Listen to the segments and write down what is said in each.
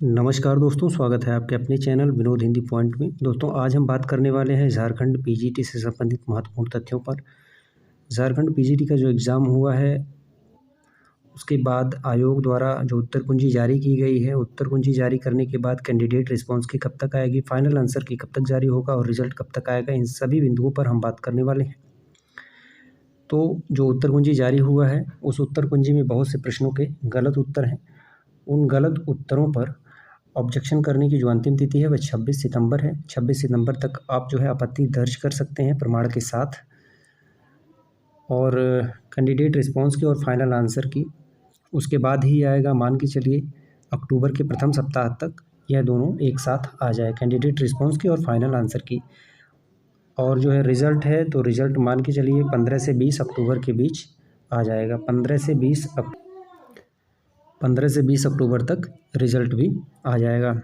नमस्कार दोस्तों, स्वागत है आपके अपने चैनल विनोद हिंदी पॉइंट में। दोस्तों, आज हम बात करने वाले हैं झारखंड पीजीटी से संबंधित महत्वपूर्ण तथ्यों पर। झारखंड पीजीटी का जो एग्ज़ाम हुआ है, उसके बाद आयोग द्वारा जो उत्तर कुंजी जारी की गई है, उत्तर कुंजी जारी करने के बाद कैंडिडेट रिस्पॉन्स की कब तक आएगी, फाइनल आंसर की कब तक जारी होगा और रिजल्ट कब तक आएगा, इन सभी बिंदुओं पर हम बात करने वाले हैं। तो जो उत्तर कुंजी जारी हुआ है, उस उत्तर कुंजी में बहुत से प्रश्नों के गलत उत्तर हैं। उन गलत उत्तरों पर ऑब्जेक्शन करने की जो अंतिम तिथि है वह 26 सितंबर है। 26 सितंबर तक आप जो है आपत्ति दर्ज कर सकते हैं प्रमाण के साथ। और कैंडिडेट रिस्पॉन्स की और फाइनल आंसर की उसके बाद ही आएगा। मान के चलिए अक्टूबर के प्रथम सप्ताह तक यह दोनों एक साथ आ जाए, कैंडिडेट रिस्पॉन्स की और फाइनल आंसर की। और जो है रिज़ल्ट है, तो रिज़ल्ट मान के चलिए 15 से 20 अक्टूबर के बीच आ जाएगा। 15 से 20 अक्टूबर तक रिज़ल्ट भी आ जाएगा।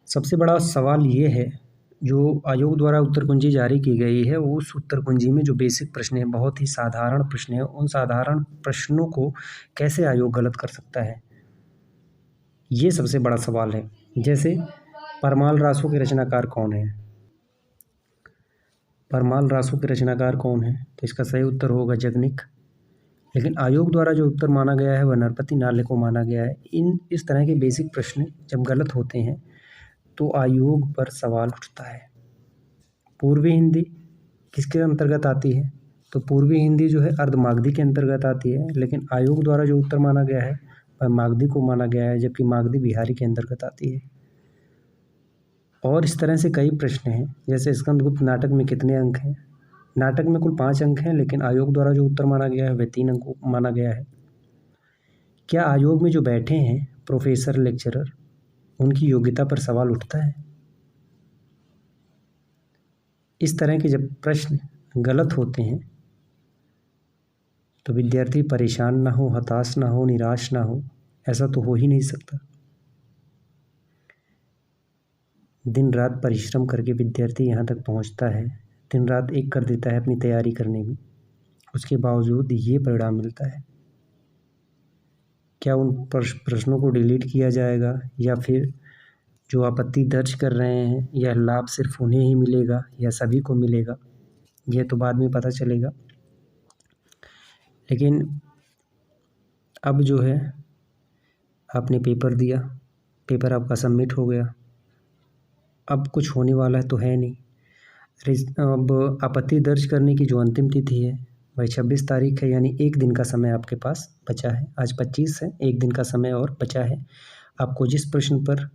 सबसे बड़ा सवाल ये है, जो आयोग द्वारा उत्तर कुंजी जारी की गई है, उस उत्तर कुंजी में जो बेसिक प्रश्न हैं, बहुत ही साधारण प्रश्न हैं, उन साधारण प्रश्नों को कैसे आयोग गलत कर सकता है, ये सबसे बड़ा सवाल है। जैसे परमाल रासों के रचनाकार कौन है? परमाल रासों के रचनाकार कौन है? तो इसका सही उत्तर होगा जगनिक। लेकिन आयोग द्वारा जो उत्तर माना गया है वह नरपति नाले को माना गया है। इस तरह के बेसिक प्रश्न जब गलत होते हैं तो आयोग पर सवाल उठता है। पूर्वी हिंदी किसके अंतर्गत आती है? तो पूर्वी हिंदी जो है अर्धमागधी के अंतर्गत आती है, लेकिन आयोग द्वारा जो उत्तर माना गया है वह मागधी को माना गया है, जबकि मागधी बिहारी के अंतर्गत आती है। और इस तरह से कई प्रश्न हैं। जैसे स्कंदगुप्त नाटक में कितने अंक हैं? नाटक में कुल 5 अंक हैं, लेकिन आयोग द्वारा जो उत्तर माना गया है वह 3 अंक माना गया है। क्या आयोग में जो बैठे हैं प्रोफेसर लेक्चरर, उनकी योग्यता पर सवाल उठता है? इस तरह के जब प्रश्न गलत होते हैं तो विद्यार्थी परेशान ना हो, हताश ना हो, निराश ना हो, ऐसा तो हो ही नहीं सकता। दिन रात परिश्रम करके विद्यार्थी यहाँ तक पहुँचता है, दिन रात एक कर देता है अपनी तैयारी करने में, उसके बावजूद ये परिणाम मिलता है। क्या उन प्रश्नों को डिलीट किया जाएगा, या फिर जो आपत्ति दर्ज कर रहे हैं यह लाभ सिर्फ उन्हें ही मिलेगा या सभी को मिलेगा, यह तो बाद में पता चलेगा। लेकिन अब जो है आपने पेपर दिया, पेपर आपका सबमिट हो गया, अब कुछ होने वाला तो है नहीं। अब आपत्ति दर्ज करने की जो अंतिम तिथि है वह 26 तारीख है, यानी एक दिन का समय आपके पास बचा है। आज 25 है, एक दिन का समय और बचा है। आपको जिस प्रश्न पर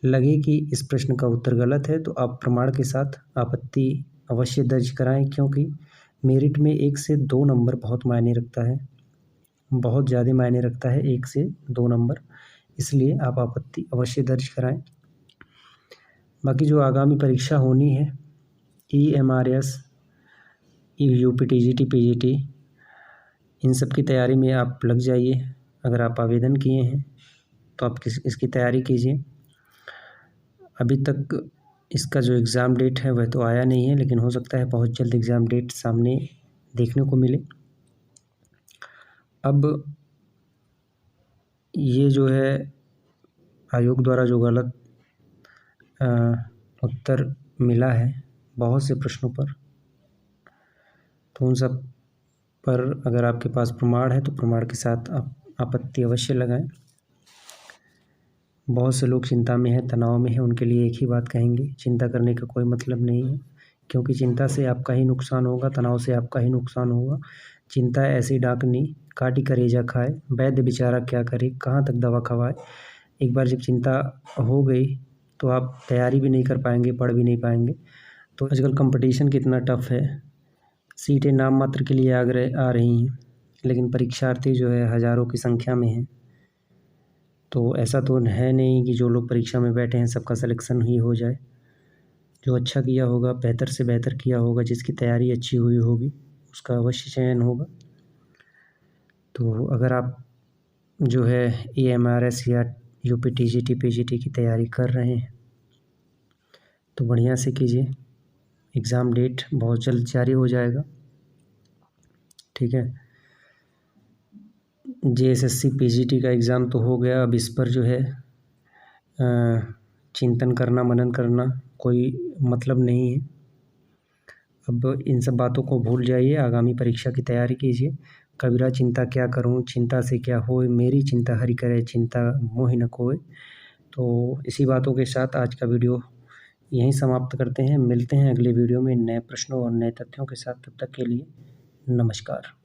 लगे कि इस प्रश्न का उत्तर गलत है तो आप प्रमाण के साथ आपत्ति अवश्य दर्ज कराएं, क्योंकि मेरिट में 1 से 2 नंबर बहुत मायने रखता है, बहुत ज़्यादा मायने रखता है 1 से 2 नंबर, इसलिए आप आपत्ति अवश्य दर्ज कराएं। बाकी जो आगामी परीक्षा होनी है, EMRS, UP TGT PGT, इन सब की तैयारी में आप लग जाइए। अगर आप आवेदन किए हैं तो आप इसकी तैयारी कीजिए। अभी तक इसका जो एग्ज़ाम डेट है वह तो आया नहीं है, लेकिन हो सकता है बहुत जल्द एग्ज़ाम डेट सामने देखने को मिले। अब ये जो है आयोग द्वारा जो गलत उत्तर मिला है बहुत से प्रश्नों पर, तो उन सब पर अगर आपके पास प्रमाण है तो प्रमाण के साथ आप आपत्ति अवश्य लगाएं। बहुत से लोग चिंता में हैं, तनाव में हैं, उनके लिए एक ही बात कहेंगे, चिंता करने का कोई मतलब नहीं है, क्योंकि चिंता से आपका ही नुकसान होगा, तनाव से आपका ही नुकसान होगा। चिंता ऐसी डाकनी काटी कलेजा खाए, वैद्य बेचारा क्या करे, कहाँ तक दवा खवाए। एक बार जब चिंता हो गई तो आप तैयारी भी नहीं कर पाएंगे, पढ़ भी नहीं पाएंगे। तो आजकल कंपटीशन कितना टफ़ है, सीटें नाम मात्र के लिए आ रही हैं, लेकिन परीक्षार्थी जो है हज़ारों की संख्या में हैं। तो ऐसा तो है नहीं कि जो लोग परीक्षा में बैठे हैं सबका सिलेक्शन ही हो जाए। जो अच्छा किया होगा, बेहतर से बेहतर किया होगा, जिसकी तैयारी अच्छी हुई होगी, उसका अवश्य चयन होगा। तो अगर आप जो है EMRS या UP TGT PGT की तैयारी कर रहे हैं तो बढ़िया से कीजिए। एग्ज़ाम डेट बहुत जल्द जारी हो जाएगा, ठीक है। JSSC PGT का एग्ज़ाम तो हो गया, अब इस पर जो है चिंतन करना, मनन करना कोई मतलब नहीं है। अब इन सब बातों को भूल जाइए, आगामी परीक्षा की तैयारी कीजिए। कबीरा चिंता क्या करूं, चिंता से क्या होए, मेरी चिंता हरि करे, चिंता मोहि न कोय। तो इसी बातों के साथ आज का वीडियो यहीं समाप्त करते हैं। मिलते हैं अगले वीडियो में नए प्रश्नों और नए तथ्यों के साथ। तब तक के लिए नमस्कार।